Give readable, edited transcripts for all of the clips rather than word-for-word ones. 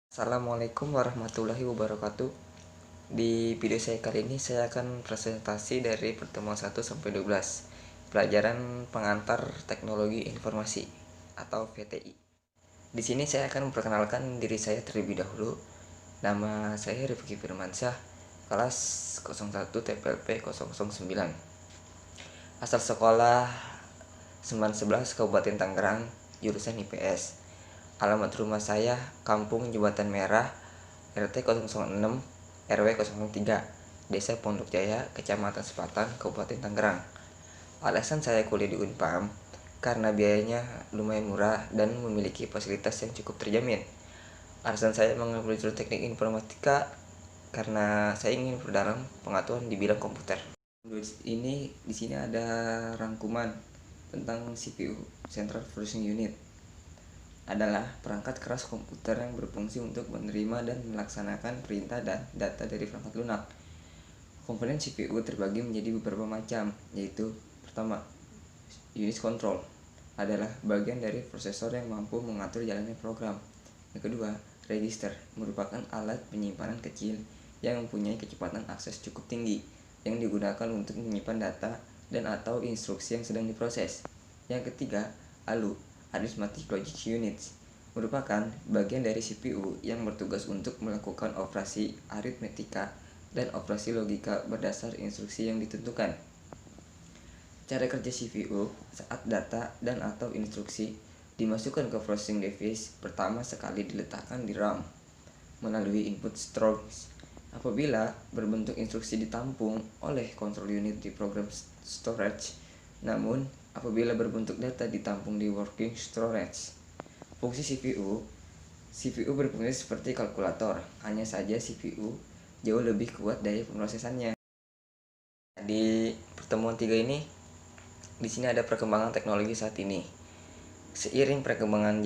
Assalamualaikum warahmatullahi wabarakatuh. Di video saya kali ini saya akan presentasi dari pertemuan 1 sampai 12 pelajaran pengantar teknologi informasi atau VTI. Di sini saya akan memperkenalkan diri saya terlebih dahulu. Nama saya Rifki Firmansyah, kelas 01 TPLP 009. Asal sekolah 911 Kabupaten Tangerang, jurusan IPS. Alamat rumah saya Kampung Jembatan Merah, RT 006, RW 003, Desa Pondok Jaya, Kecamatan Selatan, Kabupaten Tangerang. Alasan saya kuliah di Unpam karena biayanya lumayan murah dan memiliki fasilitas yang cukup terjamin. Alasan saya mengambil jurusan Teknik Informatika karena saya ingin berdalam pengetahuan di bidang komputer. Di sini ada rangkuman tentang CPU, Central Processing Unit. Adalah perangkat keras komputer yang berfungsi untuk menerima dan melaksanakan perintah dan data dari perangkat lunak. Komponen CPU terbagi menjadi beberapa macam, yaitu pertama, unit control adalah bagian dari prosesor yang mampu mengatur jalannya program. Yang kedua, register merupakan alat penyimpanan kecil yang mempunyai kecepatan akses cukup tinggi yang digunakan untuk menyimpan data dan atau instruksi yang sedang diproses. Yang ketiga, ALU Arithmetic Logic Units merupakan bagian dari CPU yang bertugas untuk melakukan operasi aritmetika dan operasi logika berdasar instruksi yang ditentukan. Cara kerja CPU saat data dan atau instruksi dimasukkan ke processing device pertama sekali diletakkan di RAM melalui input strings. Apabila berbentuk instruksi ditampung oleh control unit di program storage, namun apabila berbentuk data ditampung di working storage. Fungsi CPU berfungsi seperti kalkulator, hanya saja CPU jauh lebih kuat daya pemrosesannya. Di pertemuan 3 ini, di sini ada perkembangan teknologi saat ini. Seiring perkembangan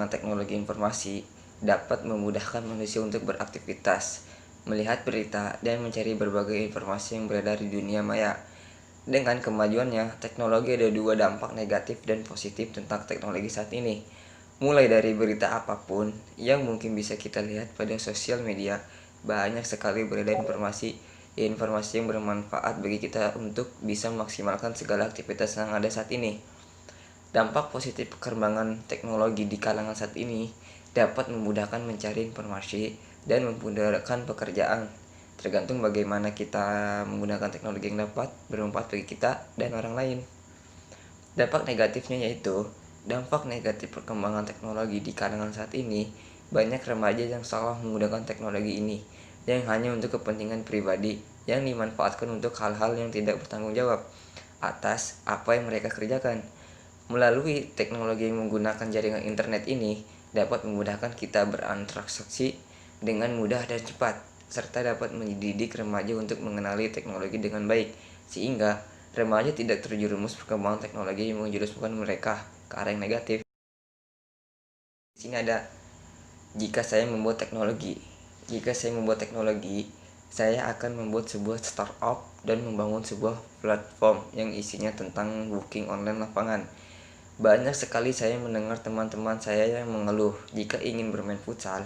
teknologi informasi dapat memudahkan manusia untuk beraktivitas, melihat berita, dan mencari berbagai informasi yang beredar di dunia maya. Dengan kemajuannya, teknologi ada dua dampak negatif dan positif tentang teknologi saat ini. Mulai dari berita apapun yang mungkin bisa kita lihat pada sosial media, banyak sekali beredar informasi yang bermanfaat bagi kita untuk bisa memaksimalkan segala aktivitas yang ada saat ini. Dampak positif perkembangan teknologi di kalangan saat ini dapat memudahkan mencari informasi dan memudahkan pekerjaan. Tergantung bagaimana kita menggunakan teknologi yang dapat bermanfaat bagi kita dan orang lain. Dampak negatifnya yaitu dampak negatif perkembangan teknologi di kalangan saat ini. Banyak remaja yang salah menggunakan teknologi ini yang hanya untuk kepentingan pribadi yang dimanfaatkan untuk hal-hal yang tidak bertanggung jawab atas apa yang mereka kerjakan. Melalui teknologi yang menggunakan jaringan internet ini dapat memudahkan kita berinteraksi dengan mudah dan cepat, serta dapat mendidik remaja untuk mengenali teknologi dengan baik, sehingga remaja tidak terjerumus perkembangan teknologi yang menjerumuskan mereka ke arah yang negatif. Di sini ada jika saya membuat teknologi. Jika saya membuat teknologi, saya akan membuat sebuah startup dan membangun sebuah platform yang isinya tentang booking online lapangan. Banyak sekali saya mendengar teman-teman saya yang mengeluh jika ingin bermain futsal,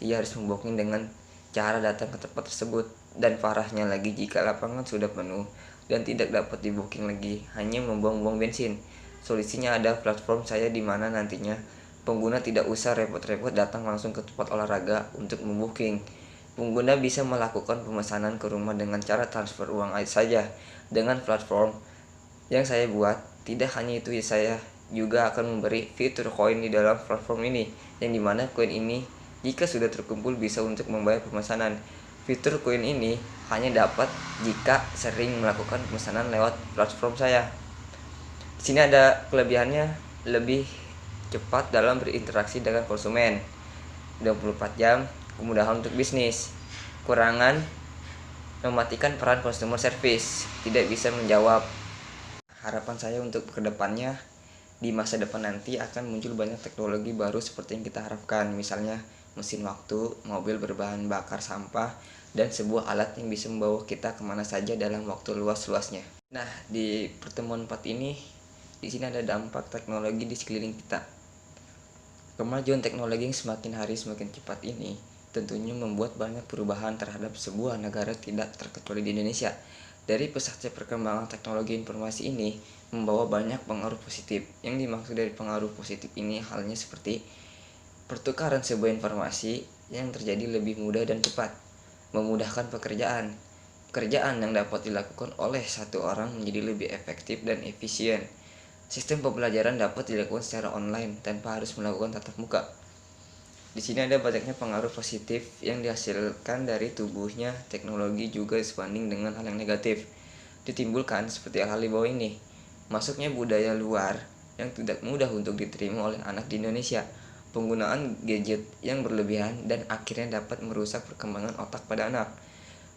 ia harus membooking dengan cara datang ke tempat tersebut, dan parahnya lagi jika lapangan sudah penuh dan tidak dapat di booking lagi, hanya membuang-buang bensin. Solusinya ada platform saya di mana nantinya pengguna tidak usah repot-repot datang langsung ke tempat olahraga untuk membooking. Pengguna bisa melakukan pemesanan ke rumah dengan cara transfer uang saja dengan platform yang saya buat. Tidak hanya itu, saya juga akan memberi fitur koin di dalam platform ini, yang dimana koin ini jika sudah terkumpul bisa untuk membayar pemesanan. Fitur koin ini hanya dapat jika sering melakukan pemesanan lewat platform saya. Di sini ada kelebihannya, lebih cepat dalam berinteraksi dengan konsumen, 24 jam, kemudahan untuk bisnis. Kurangan, mematikan peran customer service, tidak bisa menjawab. Harapan saya untuk kedepannya, di masa depan nanti akan muncul banyak teknologi baru seperti yang kita harapkan, misalnya mesin waktu, mobil berbahan bakar sampah, dan sebuah alat yang bisa membawa kita kemana saja dalam waktu luas-luasnya. Nah, di pertemuan 4 ini, di sini ada dampak teknologi di sekeliling kita. Kemajuan teknologi yang semakin hari semakin cepat ini tentunya membuat banyak perubahan terhadap sebuah negara, tidak terkecuali di Indonesia. Dari pesatnya perkembangan teknologi informasi ini membawa banyak pengaruh positif. Yang dimaksud dari pengaruh positif ini halnya seperti pertukaran sebuah informasi yang terjadi lebih mudah dan cepat, memudahkan pekerjaan. Pekerjaan yang dapat dilakukan oleh satu orang menjadi lebih efektif dan efisien. Sistem pembelajaran dapat dilakukan secara online tanpa harus melakukan tatap muka. Di sini ada banyaknya pengaruh positif yang dihasilkan dari tubuhnya teknologi, juga sebanding dengan hal yang negatif ditimbulkan seperti hal-hal di bawah ini. Masuknya budaya luar yang tidak mudah untuk diterima oleh anak di Indonesia, penggunaan gadget yang berlebihan dan akhirnya dapat merusak perkembangan otak pada anak.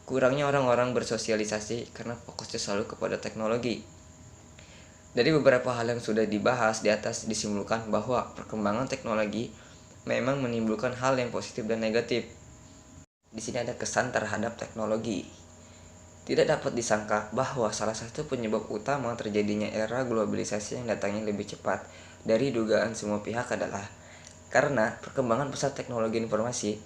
Kurangnya orang-orang bersosialisasi karena fokusnya selalu kepada teknologi. Dari beberapa hal yang sudah dibahas di atas disimpulkan bahwa perkembangan teknologi memang menimbulkan hal yang positif dan negatif. Di sini ada kesan terhadap teknologi. Tidak dapat disangka bahwa salah satu penyebab utama terjadinya era globalisasi yang datangnya lebih cepat dari dugaan semua pihak adalah karena perkembangan pesat teknologi informasi,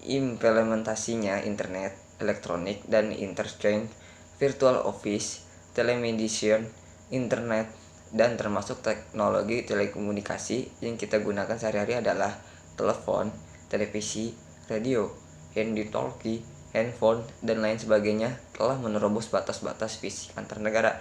implementasinya internet, elektronik, dan interchange, virtual office, telemedicine, internet, dan termasuk teknologi telekomunikasi yang kita gunakan sehari-hari adalah telepon, televisi, radio, handy-talkie, handphone, dan lain sebagainya telah menerobos batas-batas fisik antar negara.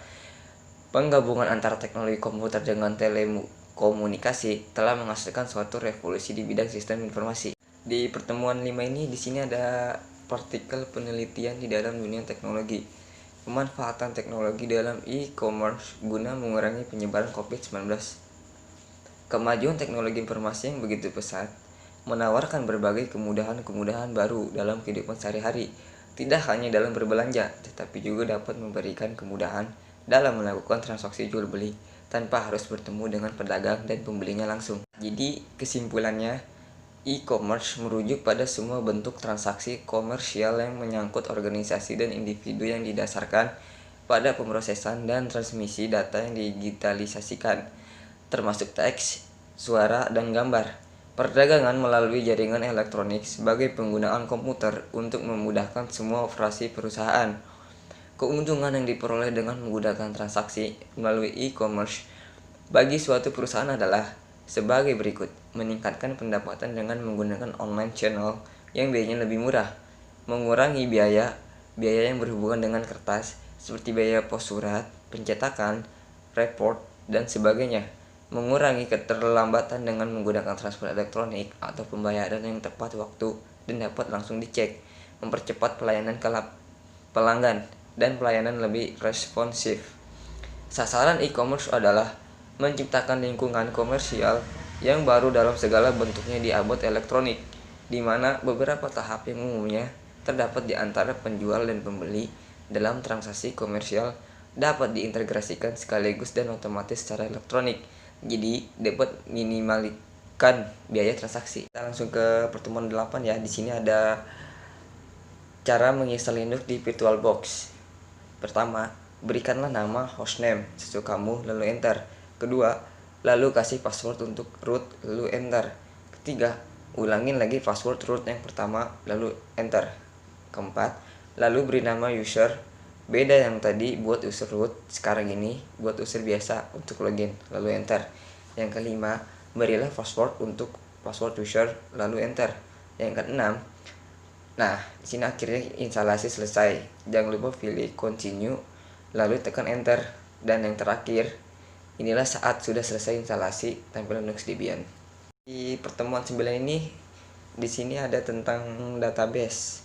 Penggabungan antara teknologi komputer dengan telekomunikasi telah menghasilkan suatu revolusi di bidang sistem informasi. Di pertemuan 5 ini di sini ada partikel penelitian di dalam dunia teknologi. Pemanfaatan teknologi dalam e-commerce guna mengurangi penyebaran COVID-19. Kemajuan teknologi informasi yang begitu pesat menawarkan berbagai kemudahan-kemudahan baru dalam kehidupan sehari-hari, tidak hanya dalam berbelanja, tetapi juga dapat memberikan kemudahan dalam melakukan transaksi jual beli tanpa harus bertemu dengan pedagang dan pembelinya langsung. Jadi kesimpulannya, e-commerce merujuk pada semua bentuk transaksi komersial yang menyangkut organisasi dan individu yang didasarkan pada pemrosesan dan transmisi data yang digitalisasikan, termasuk teks, suara, dan gambar. Perdagangan melalui jaringan elektronik sebagai penggunaan komputer untuk memudahkan semua operasi perusahaan. Keuntungan yang diperoleh dengan menggunakan transaksi melalui e-commerce bagi suatu perusahaan adalah sebagai berikut: meningkatkan pendapatan dengan menggunakan online channel yang biayanya lebih murah, mengurangi biaya yang berhubungan dengan kertas seperti biaya pos surat, pencetakan, report, dan sebagainya, mengurangi keterlambatan dengan menggunakan transfer elektronik atau pembayaran yang tepat waktu dan dapat langsung dicek, mempercepat pelayanan ke pelanggan, dan pelayanan lebih responsif. Sasaran e-commerce adalah menciptakan lingkungan komersial yang baru dalam segala bentuknya di abad elektronik, di mana beberapa tahap yang umumnya terdapat di antara penjual dan pembeli dalam transaksi komersial dapat diintegrasikan sekaligus dan otomatis secara elektronik. Jadi dapat minimalkan biaya transaksi. Kita langsung ke pertemuan 8 ya. Di sini ada cara menginstal Linux di VirtualBox. Pertama, berikanlah nama hostname sesukamu lalu enter. Kedua, lalu kasih password untuk root lalu enter. Ketiga, ulangin lagi password root yang pertama lalu enter. Keempat, lalu beri nama user. Beda yang tadi buat user root, sekarang ini buat user biasa untuk login lalu enter. Yang kelima, berilah password untuk password user lalu enter. Yang keenam, nah di sini akhirnya instalasi selesai. Jangan lupa pilih continue lalu tekan enter. Dan yang terakhir, inilah saat sudah selesai instalasi tampilan Linux Debian. Di pertemuan 9 ini di sini ada tentang database.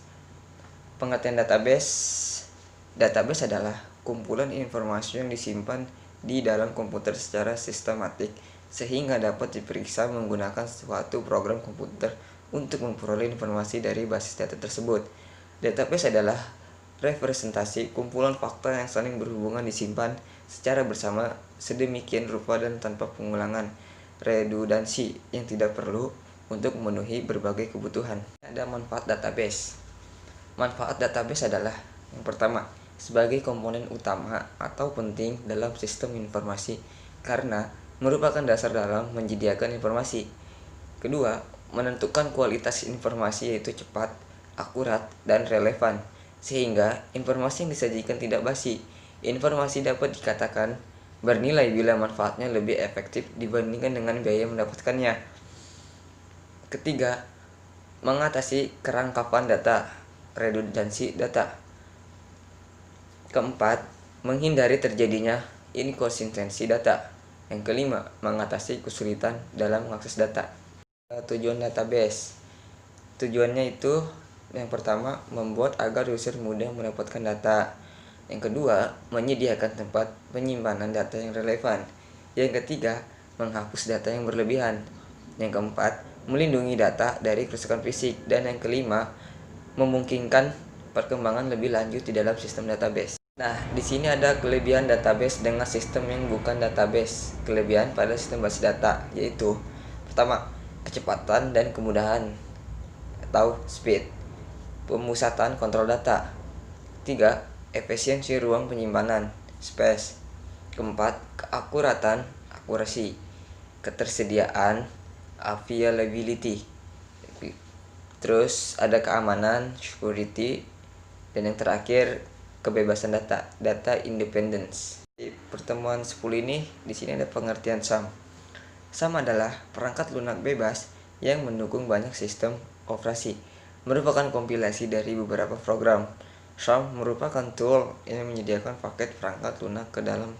Pengertian database. Database adalah kumpulan informasi yang disimpan di dalam komputer secara sistematik sehingga dapat diperiksa menggunakan suatu program komputer untuk memperoleh informasi dari basis data tersebut. Database adalah representasi kumpulan fakta yang saling berhubungan disimpan secara bersama sedemikian rupa dan tanpa pengulangan, redundansi yang tidak perlu untuk memenuhi berbagai kebutuhan. Ada manfaat database. Manfaat database adalah yang pertama, sebagai komponen utama atau penting dalam sistem informasi karena merupakan dasar dalam menyediakan informasi. Kedua, menentukan kualitas informasi yaitu cepat, akurat, dan relevan, sehingga informasi yang disajikan tidak basi. Informasi dapat dikatakan bernilai bila manfaatnya lebih efektif dibandingkan dengan biaya mendapatkannya. Ketiga, mengatasi kerangkapan data, redundansi data. Keempat, menghindari terjadinya inkonsistensi data. Yang kelima, mengatasi kesulitan dalam mengakses data. Tujuan database. Tujuannya itu yang pertama, membuat agar user mudah mendapatkan data. Yang kedua, menyediakan tempat penyimpanan data yang relevan. Yang ketiga, menghapus data yang berlebihan. Yang keempat, melindungi data dari kerusakan fisik. Dan yang kelima, memungkinkan perkembangan lebih lanjut di dalam sistem database. Nah, di sini ada kelebihan database dengan sistem yang bukan database. Kelebihan pada sistem basis data yaitu pertama, kecepatan dan kemudahan atau speed. Pemusatan kontrol data. 3. Efisiensi ruang penyimpanan, space. Keempat, keakuratan, akurasi. Ketersediaan, availability. Terus ada keamanan, security. Dan yang terakhir, kebebasan data, data independence. Di pertemuan 10 ini, di sini ada pengertian SAM. SAM adalah perangkat lunak bebas yang mendukung banyak sistem operasi, merupakan kompilasi dari beberapa program. SAM merupakan tool yang menyediakan paket perangkat lunak ke dalam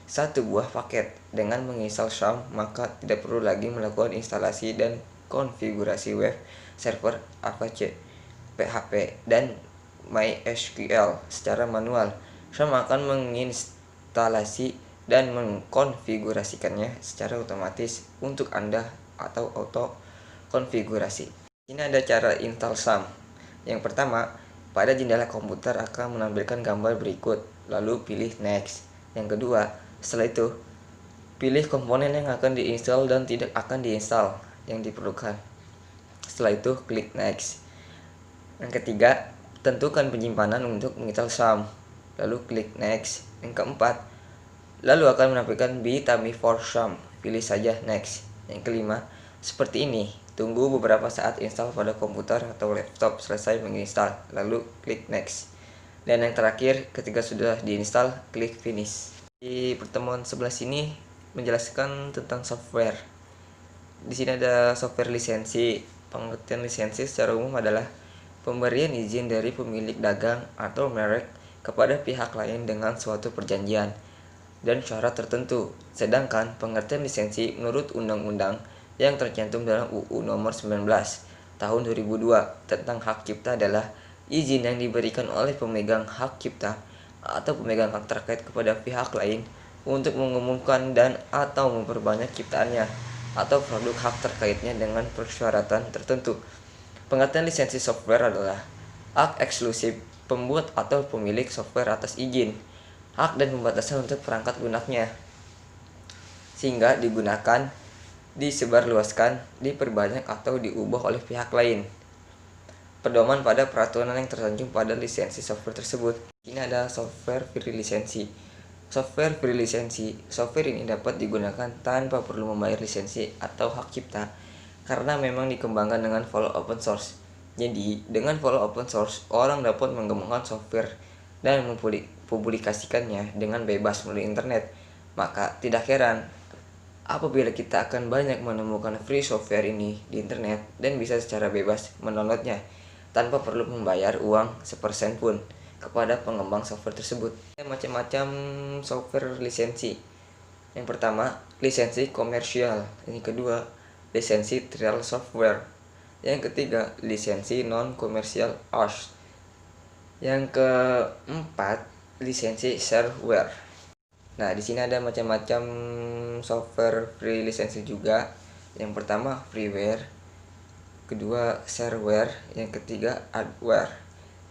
satu buah paket. Dengan menginstal SAM, maka tidak perlu lagi melakukan instalasi dan konfigurasi web server Apache, PHP, dan MySQL secara manual. SAM akan menginstalasi dan mengkonfigurasikannya secara otomatis untuk Anda atau auto konfigurasi. Ini ada cara install SAM. Yang pertama, pada jendela komputer akan menampilkan gambar berikut, lalu pilih next. Yang kedua, setelah itu pilih komponen yang akan diinstal dan tidak akan diinstal yang diperlukan. Setelah itu klik next. Yang ketiga, tentukan penyimpanan untuk menginstal SAM, lalu klik next. Yang keempat, lalu akan menampilkan Bitami for SAM, pilih saja next. Yang kelima, seperti ini. Tunggu beberapa saat install pada komputer atau laptop selesai menginstal, lalu klik next. Dan yang terakhir, ketika sudah diinstal, klik finish. Di pertemuan 11 ini menjelaskan tentang software. Di sini ada software lisensi. Pengertian lisensi secara umum adalah pemberian izin dari pemilik dagang atau merek kepada pihak lain dengan suatu perjanjian dan syarat tertentu. Sedangkan pengertian lisensi menurut undang-undang yang tercantum dalam UU Nomor 19 Tahun 2002 tentang hak cipta adalah izin yang diberikan oleh pemegang hak cipta atau pemegang hak terkait kepada pihak lain untuk mengumumkan dan atau memperbanyak ciptaannya atau produk hak terkaitnya dengan persyaratan tertentu. Pengertian lisensi software adalah hak eksklusif pembuat atau pemilik software atas izin, hak dan pembatasan untuk perangkat lunaknya, sehingga digunakan, disebarluaskan, diperbanyak atau diubah oleh pihak lain. Pedoman pada peraturan yang tersanjung pada lisensi software tersebut. Ini ada software free lisensi. Software free lisensi, software ini dapat digunakan tanpa perlu membayar lisensi atau hak cipta karena memang dikembangkan dengan follow open source. Jadi, dengan follow open source, orang dapat mengembangkan software dan mempublikasikannya dengan bebas melalui internet. Maka tidak heran apabila kita akan banyak menemukan free software ini di internet dan bisa secara bebas mendownloadnya tanpa perlu membayar uang sepersen pun kepada pengembang software tersebut. Macam-macam software lisensi. Yang pertama, lisensi komersial. Yang kedua, lisensi trial software. Yang ketiga, lisensi non-komersial art. Yang keempat, lisensi shareware. Nah, di sini ada macam-macam software free lisensi juga. Yang pertama, freeware. Kedua, shareware. Yang ketiga, hardware.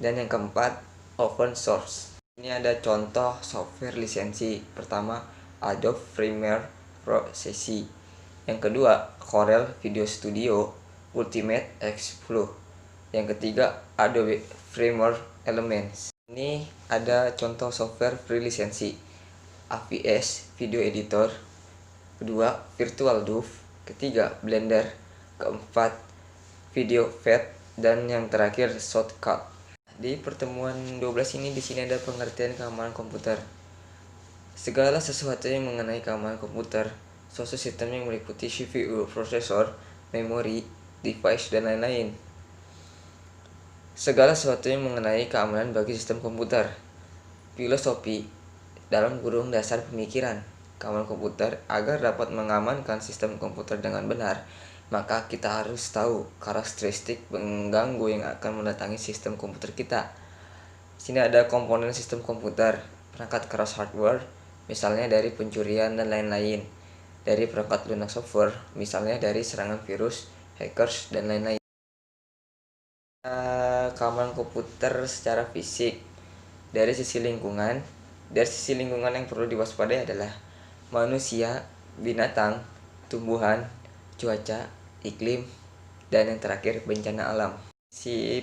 Dan yang keempat, open source. Ini ada contoh software lisensi. Pertama, Adobe Premiere Pro CC. Yang kedua, Corel Video Studio Ultimate X Flow. Yang ketiga, Adobe Premiere Elements. Ini ada contoh software free lisensi. AVS Video Editor. Kedua, Virtual DAW. Ketiga, Blender. keempat video fat, dan yang terakhir shortcut. Di pertemuan 12 ini di sini ada pengertian keamanan komputer. Segala sesuatu yang mengenai keamanan komputer, suatu sistem yang meliputi CPU, prosesor, memori, device, dan lain-lain. Segala sesuatu yang mengenai keamanan bagi sistem komputer. Filosofi dalam kurung dasar pemikiran keamanan komputer. Agar dapat mengamankan sistem komputer dengan benar, maka kita harus tahu karakteristik pengganggu yang akan mendatangi sistem komputer kita. Sini ada komponen sistem komputer, perangkat keras hardware, misalnya dari pencurian dan lain-lain. Dari perangkat lunak software, misalnya dari serangan virus, hackers, dan lain-lain. Keamanan komputer secara fisik. Dari sisi lingkungan yang perlu diwaspadai adalah manusia, binatang, tumbuhan, cuaca, iklim, dan yang terakhir bencana alam.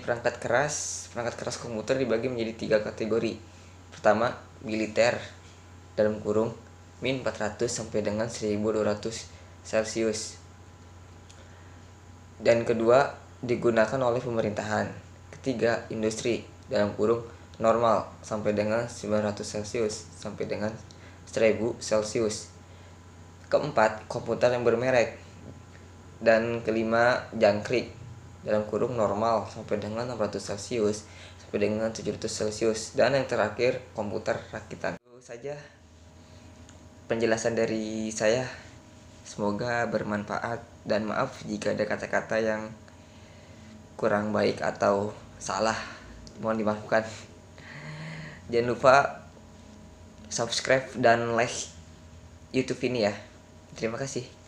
Perangkat keras komputer dibagi menjadi 3 kategori. Pertama, militer dalam kurung min 400 sampai dengan 1200 Celcius. Dan kedua, digunakan oleh pemerintahan. Ketiga, industri dalam kurung normal sampai dengan 900 Celcius sampai dengan 1000 Celcius. Keempat, komputer yang bermerek. Dan kelima, jangkrik dalam kurung normal sampai dengan 600 Celcius sampai dengan 700 Celcius. Dan yang terakhir, komputer rakitan. Itu saja penjelasan dari saya. Semoga bermanfaat, dan maaf jika ada kata-kata yang kurang baik atau salah, mohon dimaafkan. Jangan lupa subscribe dan like YouTube ini ya. Terima kasih.